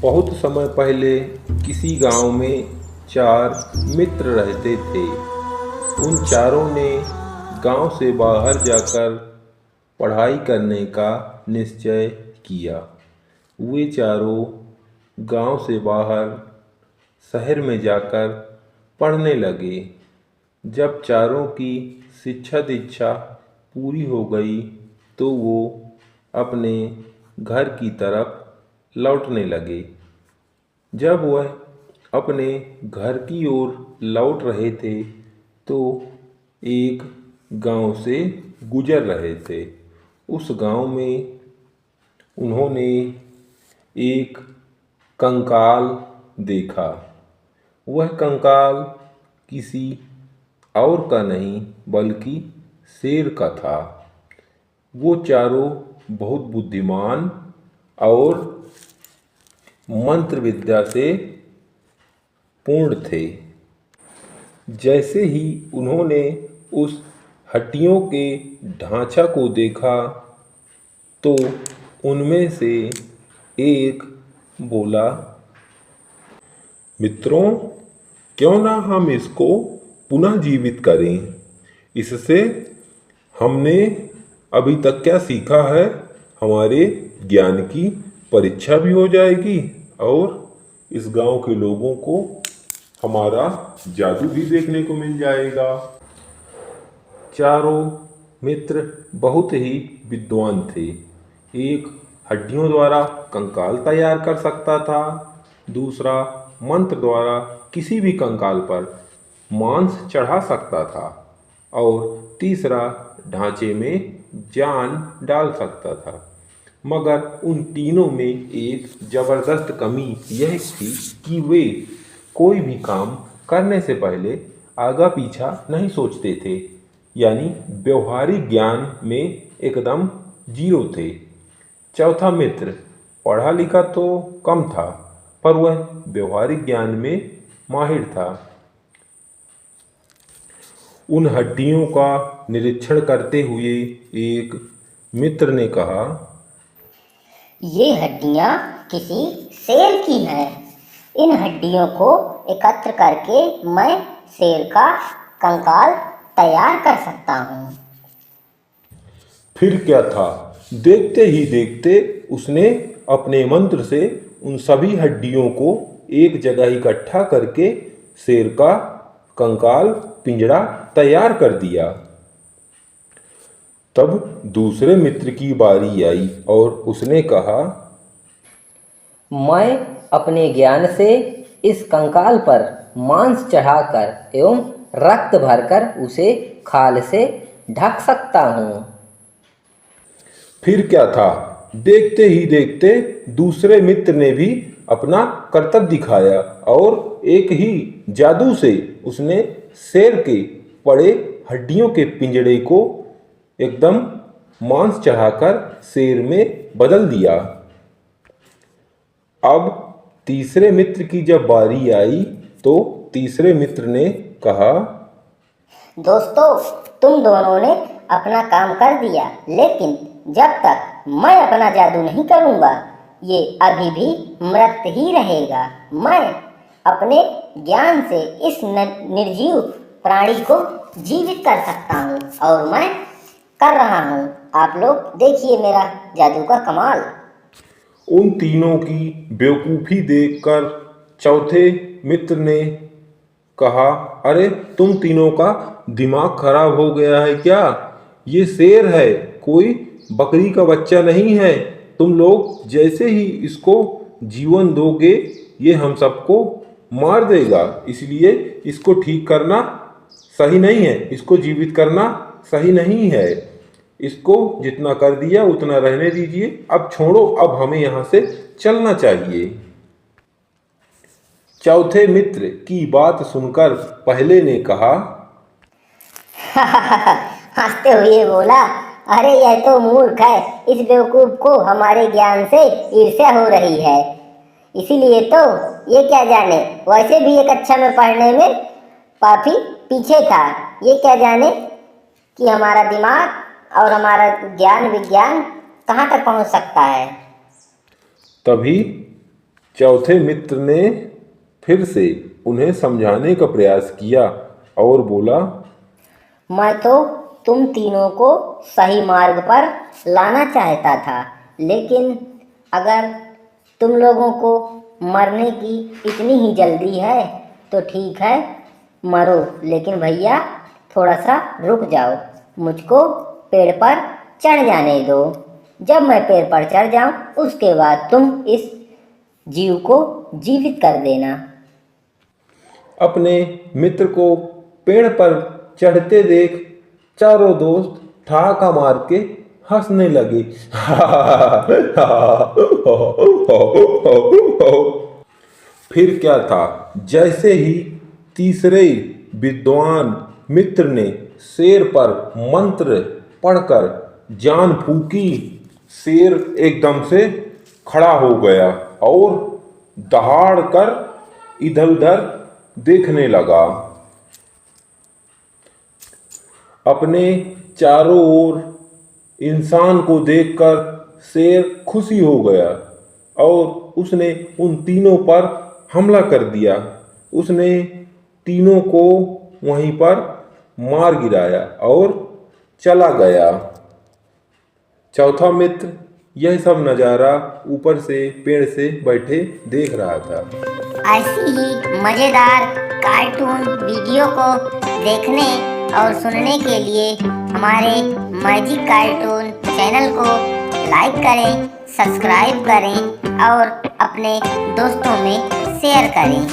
बहुत समय पहले किसी गांव में चार मित्र रहते थे। उन चारों ने गांव से बाहर जाकर पढ़ाई करने का निश्चय किया। वे चारों गांव से बाहर शहर में जाकर पढ़ने लगे। जब चारों की शिक्षा दीक्षा पूरी हो गई तो वो अपने घर की तरफ लौटने लगे। जब वह अपने घर की ओर लौट रहे थे तो एक गांव से गुजर रहे थे। उस गांव में उन्होंने एक कंकाल देखा। वह कंकाल किसी और का नहीं बल्कि शेर का था। वो चारों बहुत बुद्धिमान और मंत्र विद्या से पूर्ण थे। जैसे ही उन्होंने उस हड्डियों के ढांचा को देखा तो उनमें से एक बोला, मित्रों, क्यों ना हम इसको पुनः जीवित करें। इससे हमने अभी तक क्या सीखा है, हमारे ज्ञान की परीक्षा भी हो जाएगी और इस गांव के लोगों को हमारा जादू भी देखने को मिल जाएगा। चारों मित्र बहुत ही विद्वान थे। एक हड्डियों द्वारा कंकाल तैयार कर सकता था, दूसरा मंत्र द्वारा किसी भी कंकाल पर मांस चढ़ा सकता था और तीसरा ढांचे में जान डाल सकता था। मगर उन तीनों में एक जबरदस्त कमी यह थी कि वे कोई भी काम करने से पहले आगा पीछा नहीं सोचते थे, यानी व्यवहारिक ज्ञान में एकदम जीरो थे। चौथा मित्र पढ़ा लिखा तो कम था पर वह व्यवहारिक ज्ञान में माहिर था। उन हड्डियों का निरीक्षण करते हुए एक मित्र ने कहा, ये हड्डियाँ किसी शेर की हैं। इन हड्डियों को एकत्र करके मैं शेर का कंकाल तैयार कर सकता हूँ। फिर क्या था, देखते ही देखते उसने अपने मंत्र से उन सभी हड्डियों को एक जगह इकट्ठा करके शेर का कंकाल पिंजरा तैयार कर दिया। तब दूसरे मित्र की बारी आई और उसने कहा, मैं अपने ज्ञान से इस कंकाल पर मांस चढ़ाकर एवं रक्त भरकर उसे खाल से ढक सकता हूँ। फिर क्या था, देखते ही देखते दूसरे मित्र ने भी अपना करतब दिखाया और एक ही जादू से उसने शेर के पड़े हड्डियों के पिंजड़े को एकदम मांस चढ़ाकर शेर में बदल दिया। अब तीसरे मित्र की जब बारी आई तो तीसरे मित्र ने कहा, दोस्तों, तुम दोनों ने अपना काम कर दिया, लेकिन जब तक मैं अपना जादू नहीं करूँगा ये अभी भी मृत ही रहेगा। मैं अपने ज्ञान से इस निर्जीव प्राणी को जीवित कर सकता हूँ और मैं कर रहा हूँ। आप लोग देखिए मेरा जादू का कमाल। उन तीनों की बेवकूफ़ी देखकर चौथे मित्र ने कहा, अरे तुम तीनों का दिमाग खराब हो गया है क्या? ये शेर है, कोई बकरी का बच्चा नहीं है। तुम लोग जैसे ही इसको जीवन दोगे ये हम सबको मार देगा, इसलिए इसको ठीक करना सही नहीं है, इसको जीवित करना सही नहीं है। इसको जितना कर दिया उतना रहने दीजिए, अब छोड़ो, अब हमें यहाँ से चलना चाहिए। चौथे मित्र की बात सुनकर पहले ने कहा, हंसते हुए बोला, अरे यह तो मूर्ख है, इस बेवकूफ को हमारे ज्ञान से ईर्ष्या हो रही है, इसीलिए तो ये क्या जाने, वैसे भी ये कक्षा में पढ़ने में काफी पीछे था, ये क्या जाने कि हमारा दिमाग और हमारा ज्ञान विज्ञान कहाँ तक पहुँच सकता है। तभी चौथे मित्र ने फिर से उन्हें समझाने का प्रयास किया और बोला, मैं तो तुम तीनों को सही मार्ग पर लाना चाहता था, लेकिन अगर तुम लोगों को मरने की इतनी ही जल्दी है तो ठीक है, मरो। लेकिन भैया थोड़ा सा रुक जाओ, मुझको पेड़ पर चढ़ जाने दो। जब मैं पेड़ पर चढ़ जाऊं उसके बाद तुम इस जीव को जीवित कर देना। अपने मित्र को पेड़ पर चढ़ते देख चारों दोस्त ठहाका मार के हंसने लगे। फिर क्या था, जैसे ही तीसरे विद्वान मित्र ने शेर पर मंत्र पढ़कर जान फूकी, शेर एकदम से खड़ा हो गया और दहाड़ कर इधर उधर देखने लगा। अपने चारों ओर इंसान को देखकर शेर खुशी हो गया और उसने उन तीनों पर हमला कर दिया। उसने तीनों को वहीं पर मार गिराया और चला गया। चौथा मित्र यह सब नज़ारा ऊपर से पेड़ से बैठे देख रहा था। ऐसी ही मज़ेदार कार्टून वीडियो को देखने और सुनने के लिए हमारे मैजिक कार्टून चैनल को लाइक करें, सब्सक्राइब करें और अपने दोस्तों में शेयर करें।